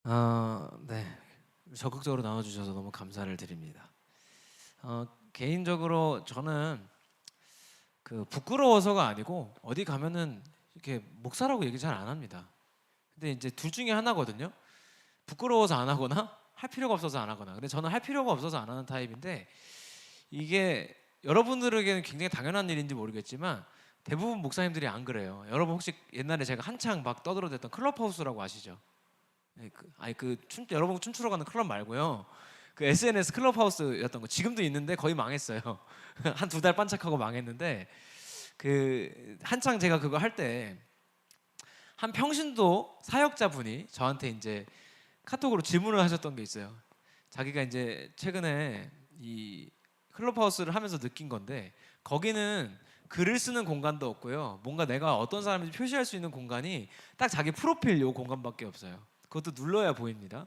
네. 적극적으로 나눠주셔서 너무 감사를 드립니다. 개인적으로 저는 그 부끄러워서가 아니고 어디 가면은 이렇게 목사라고 얘기 잘 안 합니다. 근데 이제 둘 중에 하나거든요. 부끄러워서 안 하거나 할 필요가 없어서 안 하거나. 근데 저는 할 필요가 없어서 안 하는 타입인데 이게 여러분들에게는 굉장히 당연한 일인지 모르겠지만 대부분 목사님들이 안 그래요. 여러분 혹시 옛날에 제가 한창 막 떠들어댔던 클럽하우스라고 아시죠? 네, 여러분 춤추러 가는 클럽 말고요. 그 SNS 클럽하우스였던 거 지금도 있는데 거의 망했어요. 한 두 달 반짝하고 망했는데 그 한창 제가 그거 할 때 한 평신도 사역자분이 저한테 이제 카톡으로 질문을 하셨던 게 있어요. 자기가 이제 최근에 이 클럽하우스를 하면서 느낀 건데 거기는 글을 쓰는 공간도 없고요. 뭔가 내가 어떤 사람인지 표시할 수 있는 공간이 딱 자기 프로필 요 공간밖에 없어요. 그것도 눌러야 보입니다.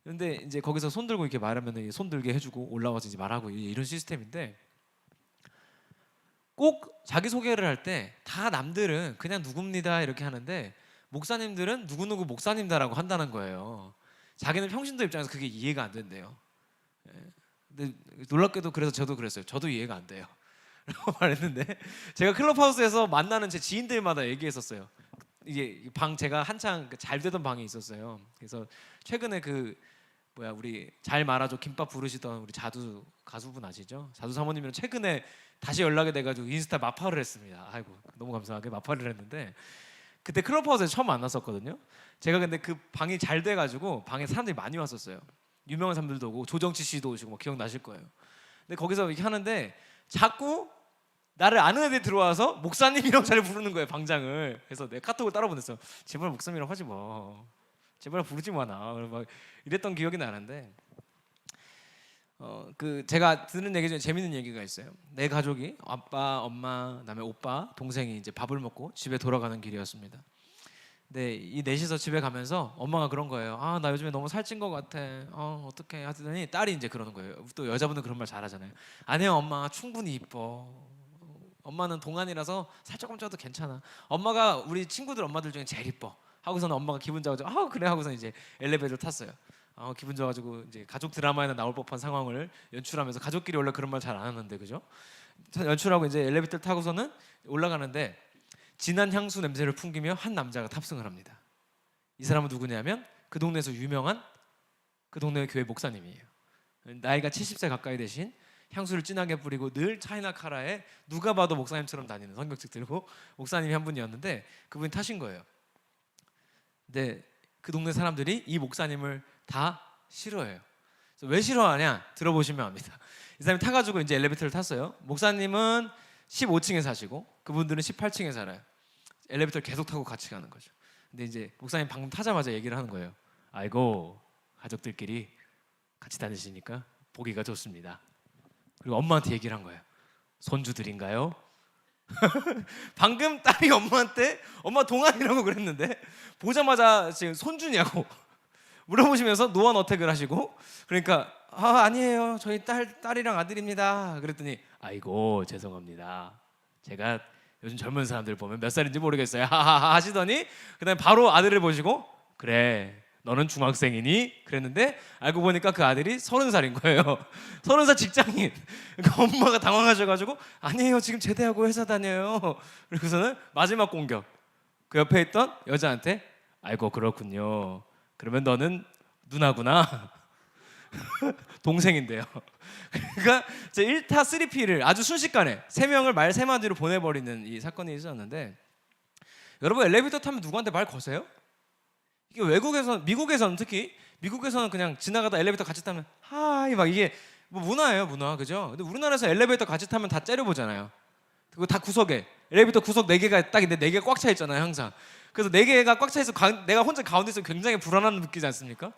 근데 이제 거기서 손 들고 이렇게 말하면 손 들게 해주고 올라와서 이제 말하고 이런 시스템인데 꼭 자기 소개를 할 때 다 남들은 그냥 누굽니다 이렇게 하는데 목사님들은 누구누구 목사님다라고 한다는 거예요. 자기는 평신도 입장에서 그게 이해가 안 된대요. 예. 근데 놀랍게도 그래서 저도 그랬어요. 저도 이해가 안 돼요. 라고 말했는데 제가 클럽하우스에서 만나는 제 지인들마다 얘기했었어요. 이게 방 제가 한창 잘 되던 방이 있었어요. 그래서 최근에 그 뭐야 우리 잘 말아줘 김밥 부르시던 우리 자두 가수분 아시죠? 자두 사모님이랑 최근에 다시 연락이 돼가지고 인스타 마파를 했습니다. 아이고 너무 감사하게 마파를 했는데 그때 클럽하우스에서 처음 만났었거든요. 제가 근데 그 방이 잘 돼가지고 방에 사람들이 많이 왔었어요. 유명한 사람들도 오고 조정치 씨도 오시고 뭐 기억나실 거예요. 근데 거기서 이렇게 하는데 자꾸 나를 아는 애들이 들어와서 목사님이라고 잘 부르는 거예요 방장을. 그래서 내 카톡을 따라 보냈어요. 제발 목사님이라고 하지 마. 제발 부르지 마 나. 막 이랬던 기억이 나는데 그 제가 듣는 얘기 중에 재밌는 얘기가 있어요. 내 가족이 아빠, 엄마, 그다음에 오빠, 동생이 이제 밥을 먹고 집에 돌아가는 길이었습니다. 근데 이 넷이서 집에 가면서 엄마가 그런 거예요. 아, 나 요즘에 너무 살찐 것 같아. 어떡해 하더니 딸이 이제 그러는 거예요. 또 여자분은 그런 말 잘하잖아요. 아니요 엄마 충분히 이뻐. 엄마는 동안이라서 살 조금 쪄도 괜찮아. 엄마가 우리 친구들 엄마들 중에 제일 이뻐. 하고서는 엄마가 기분 좋아가지고 아 그래 하고서 이제 엘리베이터를 탔어요. 기분 좋아가지고 이제 가족 드라마에나 나올 법한 상황을 연출하면서 가족끼리 원래 그런 말 잘 안 하는데 그죠? 연출하고 이제 엘리베이터를 타고서는 올라가는데 진한 향수 냄새를 풍기며 한 남자가 탑승을 합니다. 이 사람은 누구냐면 그 동네에서 유명한 그 동네 교회 목사님이에요. 나이가 70세 가까이 되신 향수를 진하게 뿌리고 늘 차이나 카라에 누가 봐도 목사님처럼 다니는 성경책 들고 목사님이 한 분이었는데 그분이 타신 거예요. 근데 그 동네 사람들이 이 목사님을 다 싫어해요. 그래서 왜 싫어하냐 들어보시면 압니다. 이 사람이 타가지고 이제 엘리베이터를 탔어요. 목사님은 15층에 사시고 그분들은 18층에 살아요. 엘리베이터를 계속 타고 같이 가는 거죠. 근데 이제 목사님 방금 타자마자 얘기를 하는 거예요. 아이고 가족들끼리 같이 다니시니까 보기가 좋습니다. 그리고 엄마한테 얘기를 한 거예요. 손주들인가요? 방금 딸이 엄마한테 엄마 동안이라고 그랬는데 보자마자 지금 손주냐고 물어보시면서 노안 어택을 하시고 그러니까 아니에요 저희 딸이랑 아들입니다. 그랬더니 아이고 죄송합니다. 제가 요즘 젊은 사람들 보면 몇 살인지 모르겠어요. 하하하 하시더니 그다음에 바로 아들을 보시고 그래 너는 중학생이니? 그랬는데 알고 보니까 그 아들이 30살인 거예요. 30살 직장인. 그러니까 엄마가 당황하셔가지고 아니에요 지금 제대하고 회사 다녀요. 그래서는 마지막 공격. 그 옆에 있던 여자한테 아이고 그렇군요. 그러면 너는 누나구나. 동생인데요. 그러니까 제 1타 3P를 아주 순식간에 3명을 말 3마디로 보내버리는 이 사건이 있었는데 여러분 엘리베이터 타면 누구한테 말 거세요? 이게 미국에서는 특히 미국에서는 그냥 지나가다 엘리베이터 같이 타면 하이 막 이게 뭐 문화예요 문화 그죠? 근데 우리나라에서 엘리베이터 같이 타면 다 째려보잖아요. 그리고 다 구석에 엘리베이터 구석 4개가 딱 있는데 4개가 꽉 차 있잖아요 항상. 그래서 4개가 꽉 차 있어 내가 혼자 가운데 있으면 굉장히 불안함 느끼지 않습니까?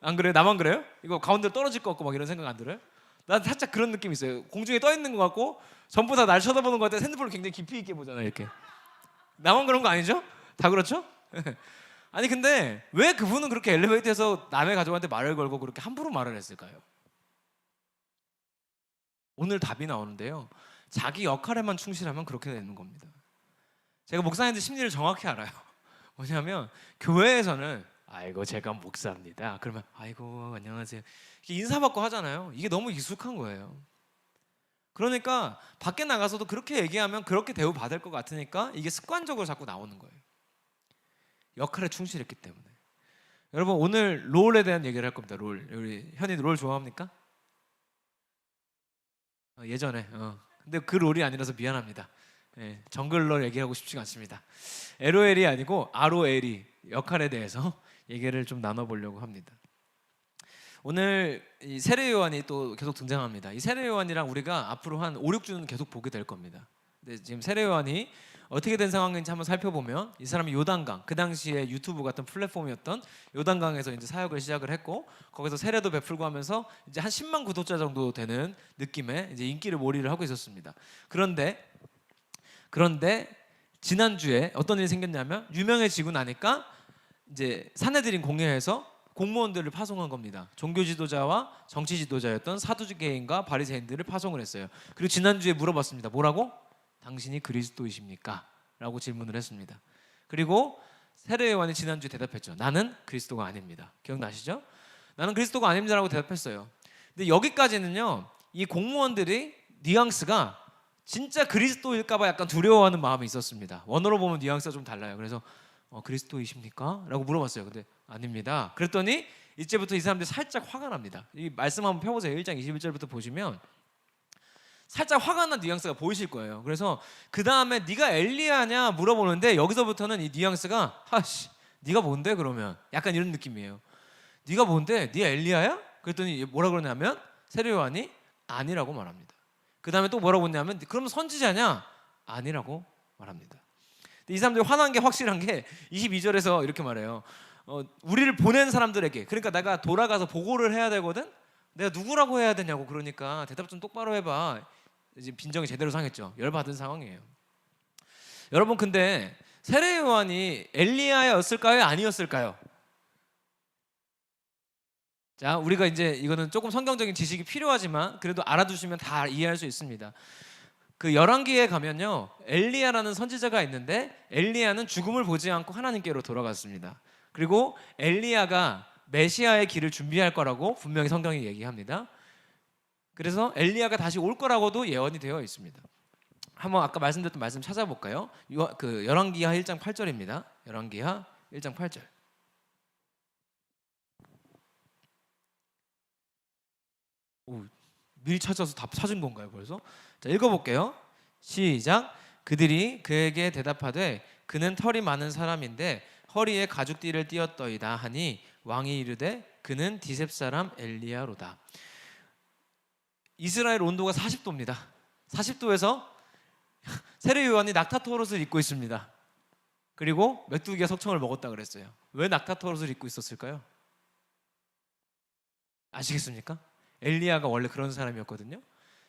안 그래요? 나만 그래요? 이거 가운데 떨어질 것 같고 막 이런 생각 안 들어요? 난 살짝 그런 느낌이 있어요. 공중에 떠 있는 것 같고 전부 다 날 쳐다보는 것 같아. 핸드폰을 굉장히 깊이 있게 보잖아요 이렇게. 나만 그런 거 아니죠? 다 그렇죠? 아니 근데 왜 그분은 그렇게 엘리베이터에서 남의 가족한테 말을 걸고 그렇게 함부로 말을 했을까요? 오늘 답이 나오는데요. 자기 역할에만 충실하면 그렇게 되는 겁니다. 제가 목사님들 심리를 정확히 알아요. 뭐냐면 교회에서는 아이고 제가 목사입니다. 그러면 아이고 안녕하세요. 인사받고 하잖아요. 이게 너무 익숙한 거예요. 그러니까 밖에 나가서도 그렇게 얘기하면 그렇게 대우받을 것 같으니까 이게 습관적으로 자꾸 나오는 거예요. 역할에 충실했기 때문에. 여러분 오늘 롤에 대한 얘기를 할 겁니다. 롤. 우리 현이 롤 좋아합니까? 예전에. 근데 그 롤이 아니라서 미안합니다. 예, 정글러 얘기하고 싶지가 않습니다. LOL이 아니고 ROL이 역할에 대해서 얘기를 좀 나눠보려고 합니다. 오늘 이 세례 요한이 또 계속 등장합니다. 이 세례 요한이랑 우리가 앞으로 한 5, 6주는 계속 보게 될 겁니다. 근데 지금 세례 요한이 어떻게 된 상황인지 한번 살펴보면 이 사람이 요단강, 그 당시에 유튜브 같은 플랫폼이었던 요단강에서 이제 사역을 시작을 했고 거기서 세례도 베풀고 하면서 이제 한 10만 구독자 정도 되는 느낌의 이제 인기를 몰이를 하고 있었습니다. 그런데 지난주에 어떤 일이 생겼냐면 유명해지고 나니까 이제 산헤드린 공회에서 공무원들을 파송한 겁니다. 종교 지도자와 정치 지도자였던 사두개인과 바리새인들을 파송을 했어요. 그리고 지난주에 물어봤습니다. 뭐라고? 당신이 그리스도이십니까? 라고 질문을 했습니다. 그리고 세례 요한이 지난주에 대답했죠. 나는 그리스도가 아닙니다. 기억나시죠? 나는 그리스도가 아닙니다라고 대답했어요. 근데 여기까지는요. 이 공무원들이 뉘앙스가 진짜 그리스도일까 봐 약간 두려워하는 마음이 있었습니다. 원어로 보면 뉘앙스가 좀 달라요. 그래서 그리스도이십니까? 라고 물어봤어요. 근데 아닙니다. 그랬더니 이제부터 이 사람들이 살짝 화가 납니다. 이 말씀 한번 펴보세요. 1장 21절부터 보시면 살짝 화가 난 뉘앙스가 보이실 거예요. 그래서 그 다음에 네가 엘리야냐 물어보는데 여기서부터는 이 뉘앙스가 하씨 네가 뭔데 그러면 약간 이런 느낌이에요. 네가 뭔데? 네 엘리야야? 그랬더니 뭐라 그러냐면 세례 요한이 아니라고 말합니다. 그 다음에 또 뭐라고 했냐면 그럼 선지자냐? 아니라고 말합니다. 이 사람들이 화난 게 확실한 게 22절에서 이렇게 말해요. 우리를 보낸 사람들에게, 그러니까 내가 돌아가서 보고를 해야 되거든. 내가 누구라고 해야 되냐고. 그러니까 대답 좀 똑바로 해봐. 이제 빈정이 제대로 상했죠. 열받은 상황이에요. 여러분 근데 세례 요한이 엘리야였을까요? 아니었을까요? 자, 우리가 이제 이거는 조금 성경적인 지식이 필요하지만 그래도 알아두시면 다 이해할 수 있습니다. 그 열왕기에 가면요, 엘리야라는 선지자가 있는데 엘리야는 죽음을 보지 않고 하나님께로 돌아갔습니다. 그리고 엘리야가 메시아의 길을 준비할 거라고 분명히 성경이 얘기합니다. 그래서 엘리야가 다시 올 거라고도 예언이 되어 있습니다. 한번 아까 말씀드렸던 말씀 찾아볼까요? 그 열왕기하 1장 8절입니다. 열왕기하 1장 8절. 미리 찾아서 답 찾은 건가요 벌써? 자, 읽어볼게요. 시작. 그들이 그에게 대답하되 그는 털이 많은 사람인데 허리에 가죽띠를 띄었더이다 하니 왕이 이르되 그는 디셉 사람 엘리야로다. 이스라엘 온도가 40도입니다. 40도에서 세례 요한이 낙타토롯을 입고 있습니다. 그리고 메뚜기가 석청을 먹었다 그랬어요. 왜 낙타토롯을 입고 있었을까요? 아시겠습니까? 엘리야가 원래 그런 사람이었거든요.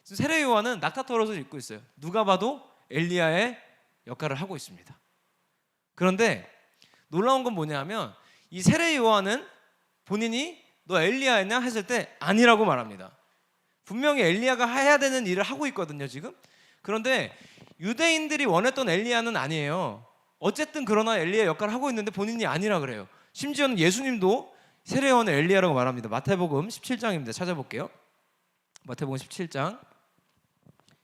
세례 요한은 낙타토롯을 입고 있어요. 누가 봐도 엘리야의 역할을 하고 있습니다. 그런데 놀라운 건 뭐냐면 이 세례 요한은 본인이 너 엘리야냐 했을 때 아니라고 말합니다. 분명히 엘리야가 해야 되는 일을 하고 있거든요 지금. 그런데 유대인들이 원했던 엘리야는 아니에요. 어쨌든 그러나 엘리야 역할을 하고 있는데 본인이 아니라 그래요. 심지어는 예수님도 세례 요한을 엘리야라고 말합니다. 마태복음 17장입니다. 찾아볼게요. 마태복음 17장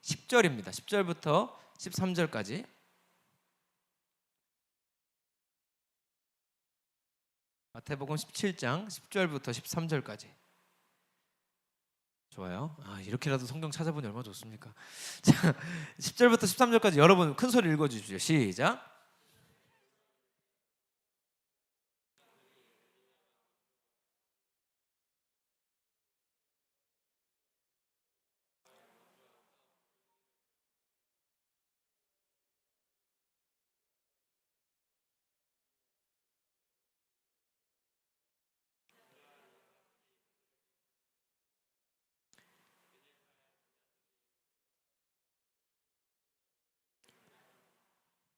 10절입니다. 10절부터 13절까지. 마태복음 17장 10절부터 13절까지. 좋아요. 이렇게라도 성경 찾아보니 얼마나 좋습니까? 자, 10절부터 13절까지 여러분 큰 소리 읽어주십시오. 시작.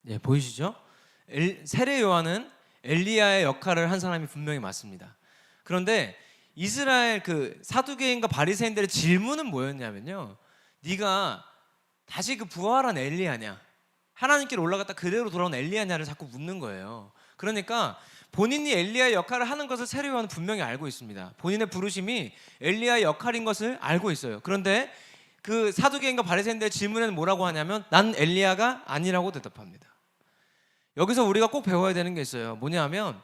네, 보이시죠? 세례 요한은 엘리야의 역할을 한 사람이 분명히 맞습니다. 그런데 이스라엘 그 사두개인과 바리새인들의 질문은 뭐였냐면요, 네가 다시 그 부활한 엘리야냐, 하나님께로 올라갔다 그대로 돌아온 엘리야냐를 자꾸 묻는 거예요. 그러니까 본인이 엘리야의 역할을 하는 것을 세례 요한은 분명히 알고 있습니다. 본인의 부르심이 엘리야의 역할인 것을 알고 있어요. 그런데 그 사두개인과 바리새인들의 질문에는 뭐라고 하냐면 난 엘리야가 아니라고 대답합니다. 여기서 우리가 꼭 배워야 되는 게 있어요. 뭐냐면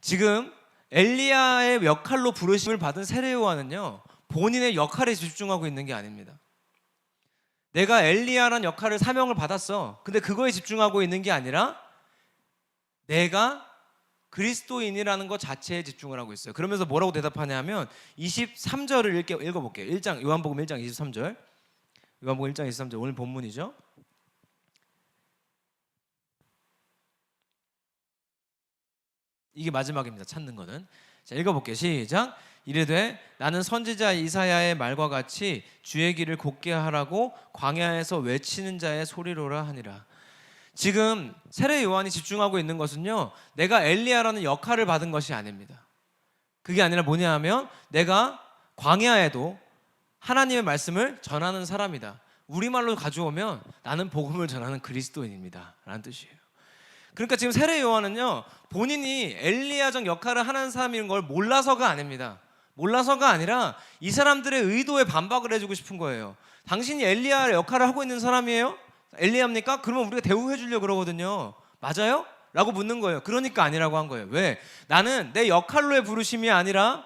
지금 엘리야의 역할로 부르심을 받은 세례 요한은요, 본인의 역할에 집중하고 있는 게 아닙니다. 내가 엘리야라는 역할을 사명을 받았어. 근데 그거에 집중하고 있는 게 아니라 내가 그리스도인이라는 것 자체에 집중을 하고 있어요. 그러면서 뭐라고 대답하냐면 23절을 읽어볼게요. 1장 요한복음 1장 23절. 요한복음 1장 23절 오늘 본문이죠. 이게 마지막입니다. 찾는 거는. 자, 읽어볼게요. 시작. 이르되 나는 선지자 이사야의 말과 같이 주의 길을 곧게 하라고 광야에서 외치는 자의 소리로라 하니라. 지금 세례 요한이 집중하고 있는 것은요, 내가 엘리야라는 역할을 받은 것이 아닙니다. 그게 아니라 뭐냐 하면 내가 광야에도 하나님의 말씀을 전하는 사람이다. 우리말로 가져오면 나는 복음을 전하는 그리스도인입니다 라는 뜻이에요. 그러니까 지금 세례 요한은요, 본인이 엘리야적 역할을 하는 사람인 걸 몰라서가 아닙니다. 몰라서가 아니라 이 사람들의 의도에 반박을 해주고 싶은 거예요. 당신이 엘리야 역할을 하고 있는 사람이에요? 엘리야입니까? 그러면 우리가 대우해 주려고 그러거든요. 맞아요? 라고 묻는 거예요. 그러니까 아니라고 한 거예요. 왜? 나는 내 역할로의 부르심이 아니라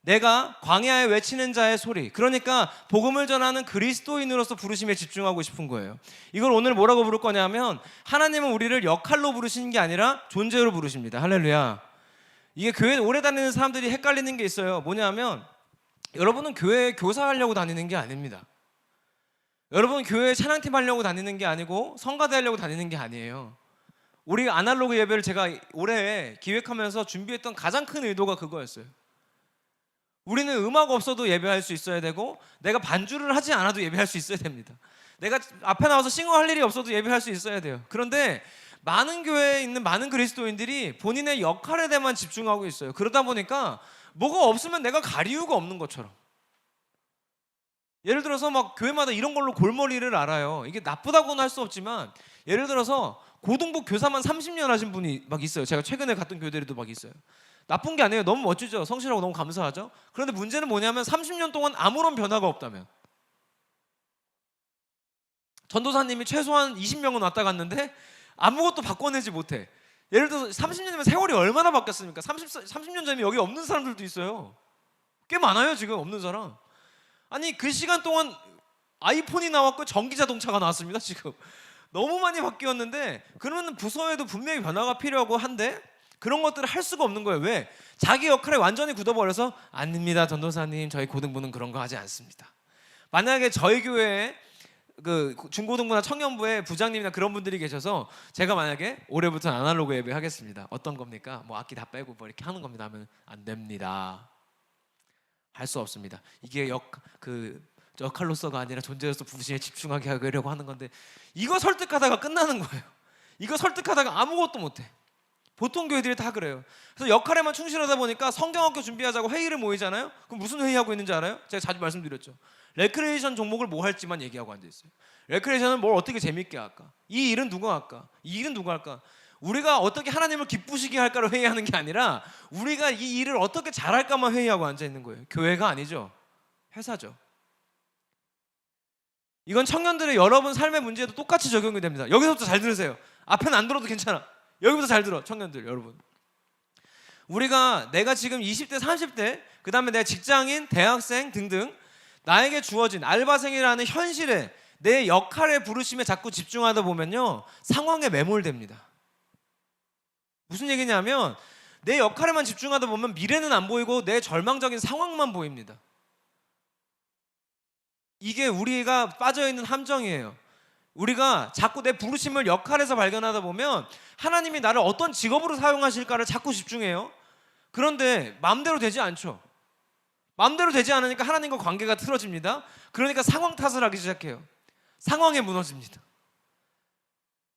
내가 광야에 외치는 자의 소리, 그러니까 복음을 전하는 그리스도인으로서 부르심에 집중하고 싶은 거예요. 이걸 오늘 뭐라고 부를 거냐면 하나님은 우리를 역할로 부르시는 게 아니라 존재로 부르십니다. 할렐루야. 이게 교회 오래 다니는 사람들이 헷갈리는 게 있어요. 뭐냐면 여러분은 교회에 교사하려고 다니는 게 아닙니다. 여러분 교회에 찬양팀 하려고 다니는 게 아니고 성가대 하려고 다니는 게 아니에요. 우리 아날로그 예배를 제가 올해 기획하면서 준비했던 가장 큰 의도가 그거였어요. 우리는 음악 없어도 예배할 수 있어야 되고 내가 반주를 하지 않아도 예배할 수 있어야 됩니다. 내가 앞에 나와서 싱어할 일이 없어도 예배할 수 있어야 돼요. 그런데 많은 교회에 있는 많은 그리스도인들이 본인의 역할에 대해만 집중하고 있어요. 그러다 보니까 뭐가 없으면 내가 갈 이유가 없는 것처럼. 예를 들어서 막 교회마다 이런 걸로 골머리를 알아요. 이게 나쁘다고는 할 수 없지만 예를 들어서 고등부 교사만 30년 하신 분이 막 있어요. 제가 최근에 갔던 교회들도 막 있어요. 나쁜 게 아니에요. 너무 멋지죠. 성실하고 너무 감사하죠. 그런데 문제는 뭐냐면 30년 동안 아무런 변화가 없다면, 전도사님이 최소한 20명은 왔다 갔는데 아무것도 바꿔내지 못해. 예를 들어서 30년이면 세월이 얼마나 바뀌었습니까? 30년 전에 여기 없는 사람들도 있어요. 꽤 많아요. 지금 없는 사람. 아니 그 시간 동안 아이폰이 나왔고 전기자동차가 나왔습니다. 지금 너무 많이 바뀌었는데, 그러면 부서에도 분명히 변화가 필요하고 한데 그런 것들을 할 수가 없는 거예요. 왜? 자기 역할에 완전히 굳어버려서 아닙니다 전도사님, 저희 고등부는 그런 거 하지 않습니다. 만약에 저희 교회에 그 중고등부나 청년부에 부장님이나 그런 분들이 계셔서 제가 만약에 올해부터 아날로그 예배 하겠습니다. 어떤 겁니까? 뭐 악기 다 빼고 뭐 이렇게 하는 겁니다 하면 안 됩니다. 할 수 없습니다. 이게 역할로서가 아니라 존재로서 부르심에 집중하게 하려고 하는 건데, 이거 설득하다가 끝나는 거예요. 이거 설득하다가 아무것도 못해. 보통 교회들이 다 그래요. 그래서 역할에만 충실하다 보니까 성경학교 준비하자고 회의를 모이잖아요. 그럼 무슨 회의하고 있는지 알아요? 제가 자주 말씀드렸죠. 레크레이션 종목을 뭐 할지만 얘기하고 앉아있어요. 레크레이션은 뭘 어떻게 재밌게 할까? 이 일은 누가 할까? 이 일은 누가 할까? 우리가 어떻게 하나님을 기쁘시게 할까를 회의하는 게 아니라 우리가 이 일을 어떻게 잘할까만 회의하고 앉아있는 거예요. 교회가 아니죠. 회사죠. 이건 청년들의 여러분 삶의 문제에도 똑같이 적용이 됩니다. 여기서부터 잘 들으세요. 앞에는 안 들어도 괜찮아. 여기부터 잘 들어. 청년들 여러분, 내가 지금 20대 30대 그 다음에 내가 직장인, 대학생 등등 나에게 주어진 알바생이라는 현실에 내 역할에 부르심에 자꾸 집중하다 보면요, 상황에 매몰됩니다. 무슨 얘기냐면 내 역할에만 집중하다 보면 미래는 안 보이고 내 절망적인 상황만 보입니다. 이게 우리가 빠져있는 함정이에요. 우리가 자꾸 내 부르심을 역할에서 발견하다 보면 하나님이 나를 어떤 직업으로 사용하실까를 자꾸 집중해요. 그런데 마음대로 되지 않죠. 마음대로 되지 않으니까 하나님과 관계가 틀어집니다. 그러니까 상황 탓을 하기 시작해요. 상황에 무너집니다.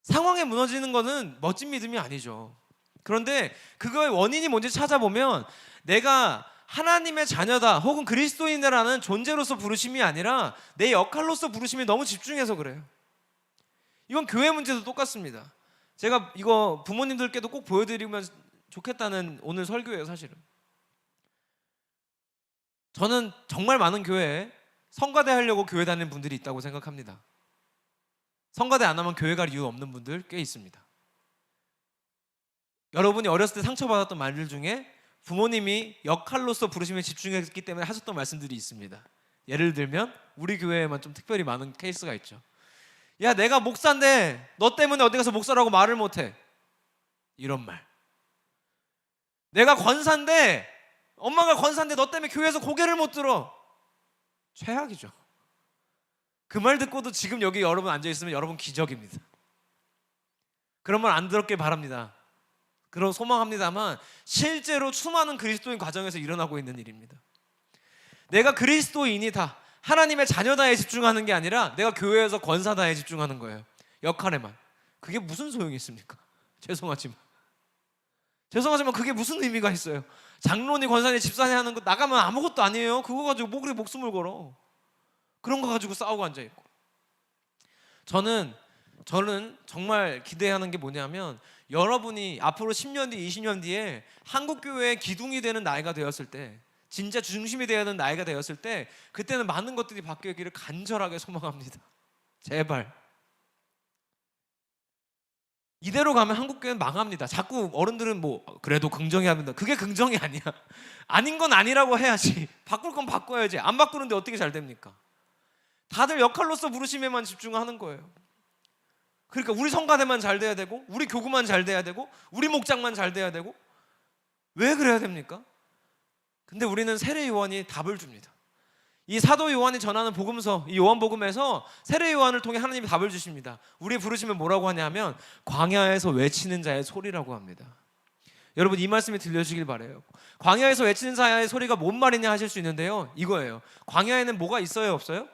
상황에 무너지는 거는 멋진 믿음이 아니죠. 그런데 그거의 원인이 뭔지 찾아보면 내가 하나님의 자녀다 혹은 그리스도인이라는 존재로서 부르심이 아니라 내 역할로서 부르심에 너무 집중해서 그래요. 이건 교회 문제도 똑같습니다. 제가 이거 부모님들께도 꼭 보여드리면 좋겠다는 오늘 설교예요. 사실은 저는 정말 많은 교회에 성가대 하려고 교회 다니는 분들이 있다고 생각합니다. 성가대 안 하면 교회 갈 이유 없는 분들 꽤 있습니다. 여러분이 어렸을 때 상처받았던 말들 중에 부모님이 역할로서 부르심에 집중했기 때문에 하셨던 말씀들이 있습니다. 예를 들면 우리 교회에만 좀 특별히 많은 케이스가 있죠. 야, 내가 목사인데 너 때문에 어디 가서 목사라고 말을 못해. 이런 말. 내가 권사인데, 엄마가 권사인데 너 때문에 교회에서 고개를 못 들어. 최악이죠. 그 말 듣고도 지금 여기 여러분 앉아있으면 여러분 기적입니다. 그런 말 안 들었길 바랍니다. 그런 소망합니다만 실제로 수많은 그리스도인 과정에서 일어나고 있는 일입니다. 내가 그리스도인이다, 하나님의 자녀다에 집중하는 게 아니라 내가 교회에서 권사다에 집중하는 거예요. 역할에만. 그게 무슨 소용이 있습니까? 죄송하지만 그게 무슨 의미가 있어요? 장로니 권사니 집사니 하는 거 나가면 아무것도 아니에요. 그거 가지고 목에 목숨을 걸어. 그런 거 가지고 싸우고 앉아있고. 저는 정말 기대하는 게 뭐냐면 여러분이 앞으로 10년 뒤, 20년 뒤에 한국교회의 기둥이 되는 나이가 되었을 때, 진짜 중심이 되어야 하는 나이가 되었을 때, 그때는 많은 것들이 바뀌기를 간절하게 소망합니다. 제발. 이대로 가면 한국교회는 망합니다. 자꾸 어른들은 뭐 그래도 긍정해야 합니다. 그게 긍정이 아니야. 아닌 건 아니라고 해야지. 바꿀 건 바꿔야지. 안 바꾸는데 어떻게 잘 됩니까? 다들 역할로서 부르심에만 집중하는 거예요. 그러니까 우리 성가대만 잘 돼야 되고, 우리 교구만 잘 돼야 되고, 우리 목장만 잘 돼야 되고. 왜 그래야 됩니까? 근데 우리는 세례 요한이 답을 줍니다. 이 사도 요한이 전하는 복음서, 이 요한복음에서 세례 요한을 통해 하나님이 답을 주십니다. 우리 부르시면 뭐라고 하냐면 광야에서 외치는 자의 소리라고 합니다. 여러분, 이 말씀이 들려주길 바라요. 광야에서 외치는 자의 소리가 뭔 말이냐 하실 수 있는데요, 이거예요. 광야에는 뭐가 있어요, 없어요?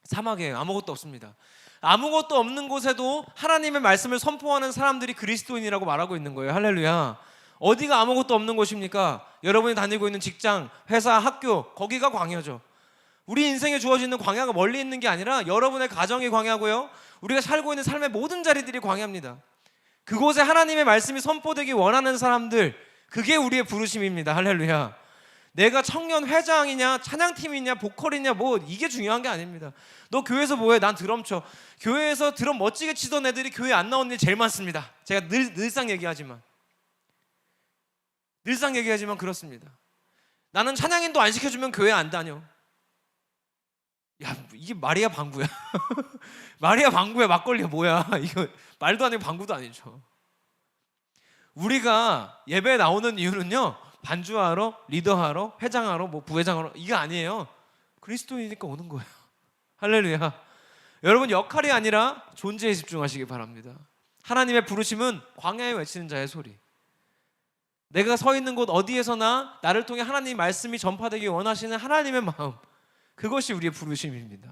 사막이에요. 아무것도 없습니다. 아무것도 없는 곳에도 하나님의 말씀을 선포하는 사람들이 그리스도인이라고 말하고 있는 거예요. 할렐루야. 어디가 아무것도 없는 곳입니까? 여러분이 다니고 있는 직장, 회사, 학교, 거기가 광야죠. 우리 인생에 주어지는 광야가 멀리 있는 게 아니라 여러분의 가정이 광야고요, 우리가 살고 있는 삶의 모든 자리들이 광야입니다. 그곳에 하나님의 말씀이 선포되기 원하는 사람들, 그게 우리의 부르심입니다. 할렐루야. 내가 청년 회장이냐, 찬양팀이냐, 보컬이냐, 뭐 이게 중요한 게 아닙니다. 너 교회에서 뭐해? 난 드럼 쳐. 교회에서 드럼 멋지게 치던 애들이 교회 안 나오는 일 제일 많습니다. 제가 늘상 얘기하지만 그렇습니다. 나는 찬양인도 안 시켜주면 교회 안 다녀. 야, 이게 마리아 방구야. 마리아 방구야, 막걸리야, 뭐야. 이거 말도 아니고 방구도 아니죠. 우리가 예배에 나오는 이유는요, 반주하러, 리더하러, 회장하러, 뭐 부회장하러, 이게 아니에요. 그리스도이니까 오는 거예요. 할렐루야. 여러분, 역할이 아니라 존재에 집중하시기 바랍니다. 하나님의 부르심은 광야에 외치는 자의 소리. 내가 서 있는 곳 어디에서나 나를 통해 하나님의 말씀이 전파되기 원하시는 하나님의 마음, 그것이 우리의 부르심입니다.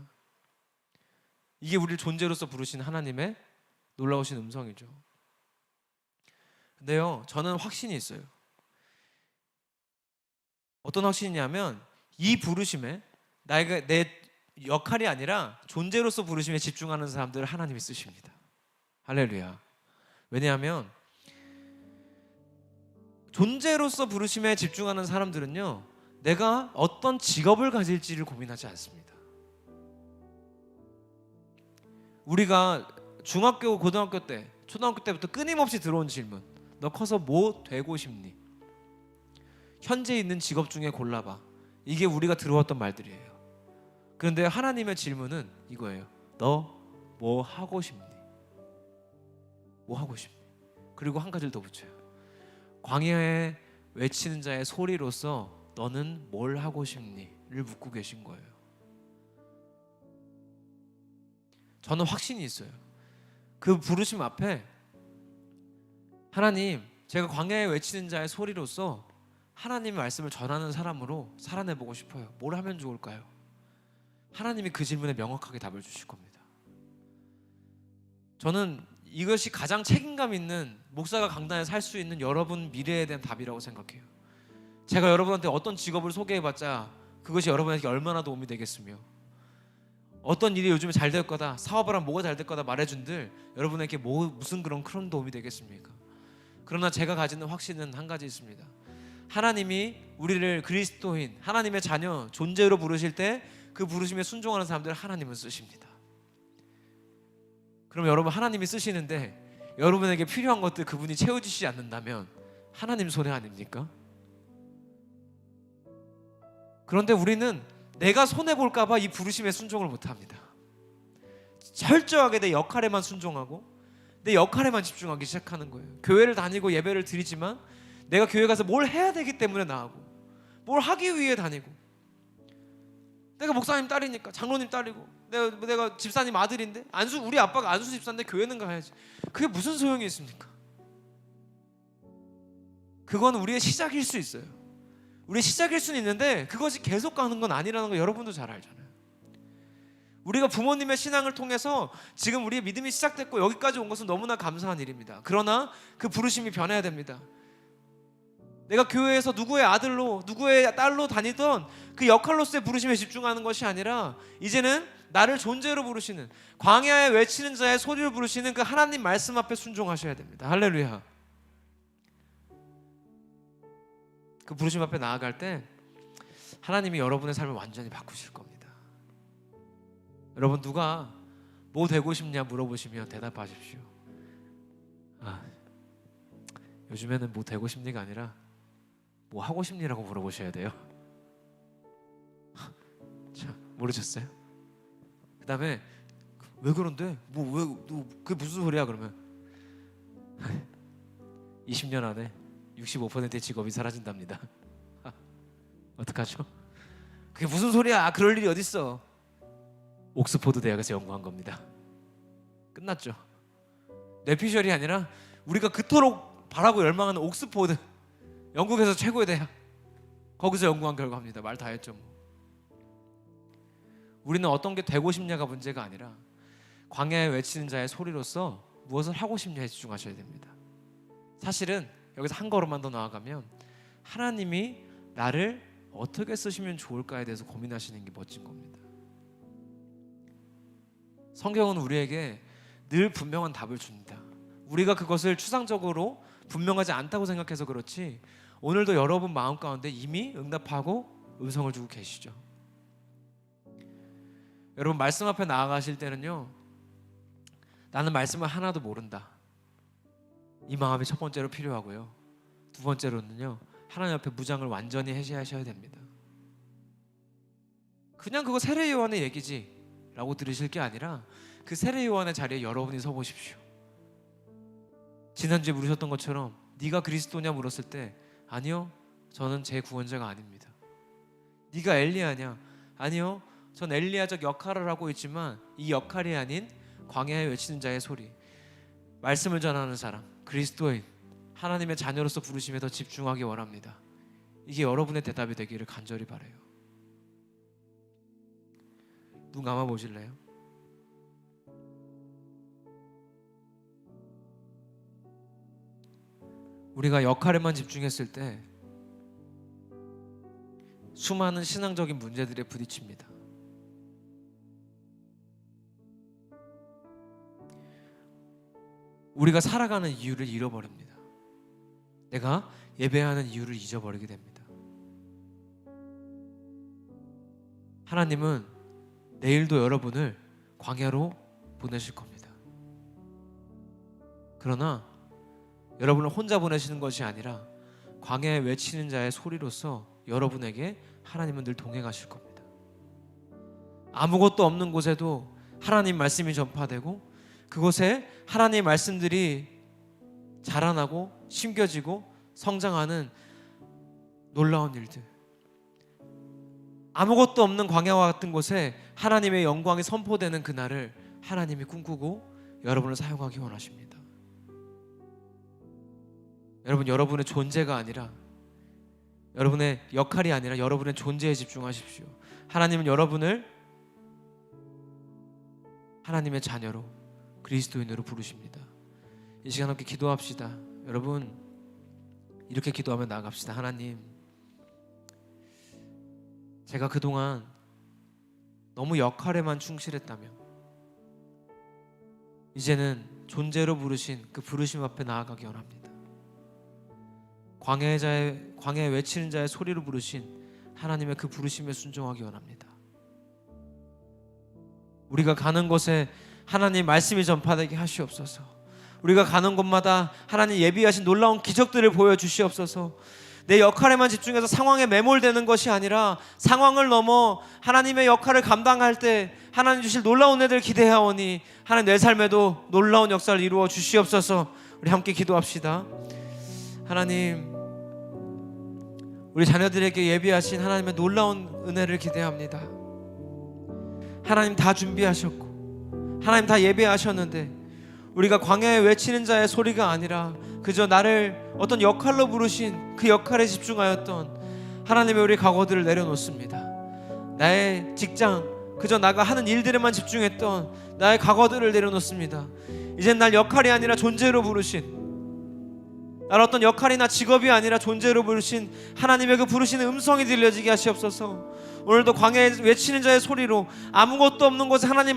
이게 우리를 존재로서 부르신 하나님의 놀라우신 음성이죠. 근데요, 저는 확신이 있어요. 어떤 확신이냐면 이 부르심에 내 역할이 아니라 존재로서 부르심에 집중하는 사람들을 하나님이 쓰십니다. 할렐루야. 왜냐하면 존재로서 부르심에 집중하는 사람들은요, 내가 어떤 직업을 가질지를 고민하지 않습니다. 우리가 중학교, 고등학교 때, 초등학교 때부터 끊임없이 들어온 질문, 너 커서 뭐 되고 싶니? 현재 있는 직업 중에 골라봐. 이게 우리가 들어왔던 말들이에요. 그런데 하나님의 질문은 이거예요. 너 뭐 하고 싶니? 뭐 하고 싶니? 그리고 한 가지를 더 붙여요. 광야에 외치는 자의 소리로서 너는 뭘 하고 싶니?를 묻고 계신 거예요. 저는 확신이 있어요. 그 부르심 앞에 하나님, 제가 광야에 외치는 자의 소리로서 하나님의 말씀을 전하는 사람으로 살아내보고 싶어요. 뭘 하면 좋을까요? 하나님이 그 질문에 명확하게 답을 주실 겁니다. 저는 이것이 가장 책임감 있는 목사가 강단에 살 수 있는 여러분 미래에 대한 답이라고 생각해요. 제가 여러분한테 어떤 직업을 소개해봤자 그것이 여러분에게 얼마나 도움이 되겠으며, 어떤 일이 요즘에 잘 될 거다, 사업을 하면 뭐가 잘 될 거다 말해준들 여러분에게 무슨 그런 큰 도움이 되겠습니까? 그러나 제가 가지는 확신은 한 가지 있습니다. 하나님이 우리를 그리스도인, 하나님의 자녀, 존재로 부르실 때 그 부르심에 순종하는 사람들을 하나님은 쓰십니다. 그럼 여러분, 하나님이 쓰시는데 여러분에게 필요한 것들 그분이 채워주시지 않는다면 하나님 손해 아닙니까? 그런데 우리는 내가 손해볼까 봐 이 부르심에 순종을 못합니다. 철저하게 내 역할에만 순종하고 내 역할에만 집중하기 시작하는 거예요. 교회를 다니고 예배를 드리지만 내가 교회 가서 뭘 해야 되기 때문에 나가고, 뭘 하기 위해 다니고, 내가 목사님 딸이니까, 장로님 딸이고, 내가 집사님 아들인데, 우리 아빠가 안수 집사인데 교회는 가야지. 그게 무슨 소용이 있습니까? 그건 우리의 시작일 수 있어요. 우리의 시작일 수는 있는데 그것이 계속 가는 건 아니라는 거 여러분도 잘 알잖아요. 우리가 부모님의 신앙을 통해서 지금 우리의 믿음이 시작됐고 여기까지 온 것은 너무나 감사한 일입니다. 그러나 그 부르심이 변해야 됩니다. 내가 교회에서 누구의 아들로, 누구의 딸로 다니던 그 역할로서의 부르심에 집중하는 것이 아니라 이제는 나를 존재로 부르시는, 광야에 외치는 자의 소리를 부르시는 그 하나님 말씀 앞에 순종하셔야 됩니다. 할렐루야. 그 부르심 앞에 나아갈 때 하나님이 여러분의 삶을 완전히 바꾸실 겁니다. 여러분, 누가 뭐 되고 싶냐 물어보시면 대답하십시오. 요즘에는 뭐 되고 싶니가 아니라 뭐 하고 싶니라고 물어보셔야 돼요. 자, 모르셨어요? 그 다음에 왜 그런데? 그게 무슨 소리야? 그러면 20년 안에 65%의 직업이 사라진답니다. 어떡하죠? 그게 무슨 소리야? 그럴 일이 어딨어? 옥스포드 대학에서 연구한 겁니다. 끝났죠. 뇌피셜이 아니라 우리가 그토록 바라고 열망하는 옥스포드, 영국에서 최고의 대학, 거기서 연구한 결과입니다. 말 다 했죠. 우리는 어떤 게 되고 싶냐가 문제가 아니라 광야에 외치는 자의 소리로서 무엇을 하고 싶냐에 집중하셔야 됩니다. 사실은 여기서 한 걸음만 더 나아가면 하나님이 나를 어떻게 쓰시면 좋을까에 대해서 고민하시는 게 멋진 겁니다. 성경은 우리에게 늘 분명한 답을 줍니다. 우리가 그것을 추상적으로 분명하지 않다고 생각해서 그렇지 오늘도 여러분 마음 가운데 이미 응답하고 음성을 주고 계시죠. 여러분, 말씀 앞에 나아가실 때는요, 나는 말씀을 하나도 모른다, 이 마음이 첫 번째로 필요하고요. 두 번째로는요, 하나님 앞에 무장을 완전히 해제하셔야 됩니다. 그냥 그거 세례 요한의 얘기지 라고 들으실 게 아니라 그 세례 요한의 자리에 여러분이 서보십시오. 지난주에 물으셨던 것처럼 네가 그리스도냐 물었을 때 아니요, 저는 제 구원자가 아닙니다. 네가 엘리야냐? 아니요, 전 엘리야적 역할을 하고 있지만 이 역할이 아닌 광야에 외치는 자의 소리, 말씀을 전하는 사람, 그리스도인, 하나님의 자녀로서 부르심에 더 집중하기 원합니다. 이게 여러분의 대답이 되기를 간절히 바라요. 눈 감아 보실래요? 우리가 역할에만 집중했을 때 수많은 신앙적인 문제들에 부딪힙니다. 우리가 살아가는 이유를 잃어버립니다. 내가 예배하는 이유를 잊어버리게 됩니다. 하나님은 내일도 여러분을 광야로 보내실 겁니다. 그러나 여러분을 혼자 보내시는 것이 아니라 광야에 외치는 자의 소리로서 여러분에게 하나님은 늘 동행하실 겁니다. 아무것도 없는 곳에도 하나님 말씀이 전파되고 그곳에 하나님의 말씀들이 자라나고 심겨지고 성장하는 놀라운 일들, 아무것도 없는 광야와 같은 곳에 하나님의 영광이 선포되는 그날을 하나님이 꿈꾸고 여러분을 사용하기 원하십니다. 여러분, 여러분의 존재가 아니라, 여러분의 역할이 아니라 여러분의 존재에 집중하십시오. 하나님은 여러분을 하나님의 자녀로, 그리스도인으로 부르십니다. 이 시간 함께 기도합시다. 여러분, 이렇게 기도하며 나아갑시다. 하나님, 제가 그동안 너무 역할에만 충실했다면 이제는 존재로 부르신 그 부르심 앞에 나아가기 원합니다. 광야에 외치는 자의 소리로 부르신 하나님의 그 부르심에 순종하기 원합니다. 우리가 가는 곳에 하나님 말씀이 전파되게 하시옵소서. 우리가 가는 곳마다 하나님 예비하신 놀라운 기적들을 보여주시옵소서. 내 역할에만 집중해서 상황에 매몰되는 것이 아니라 상황을 넘어 하나님의 역할을 감당할 때 하나님 주실 놀라운 은혜를 기대하오니 하나님 내 삶에도 놀라운 역사를 이루어 주시옵소서. 우리 함께 기도합시다. 하나님, 우리 자녀들에게 예비하신 하나님의 놀라운 은혜를 기대합니다. 하나님 다 준비하셨고 하나님 다 예배하셨는데 우리가 광야에 외치는 자의 소리가 아니라 그저 나를 어떤 역할로 부르신 그 역할에 집중하였던 하나님의 우리 각오들을 내려놓습니다. 나의 직장, 그저 나가 하는 일들에만 집중했던 나의 각오들을 내려놓습니다. 이젠 날 역할이 아니라 존재로 부르신, 날 어떤 역할이나 직업이 아니라 존재로 부르신 하나님의 그 부르시는 음성이 들려지게 하시옵소서. 오늘도 광야에 외치는 자의 소리로 아무것도 없는 곳에 하나님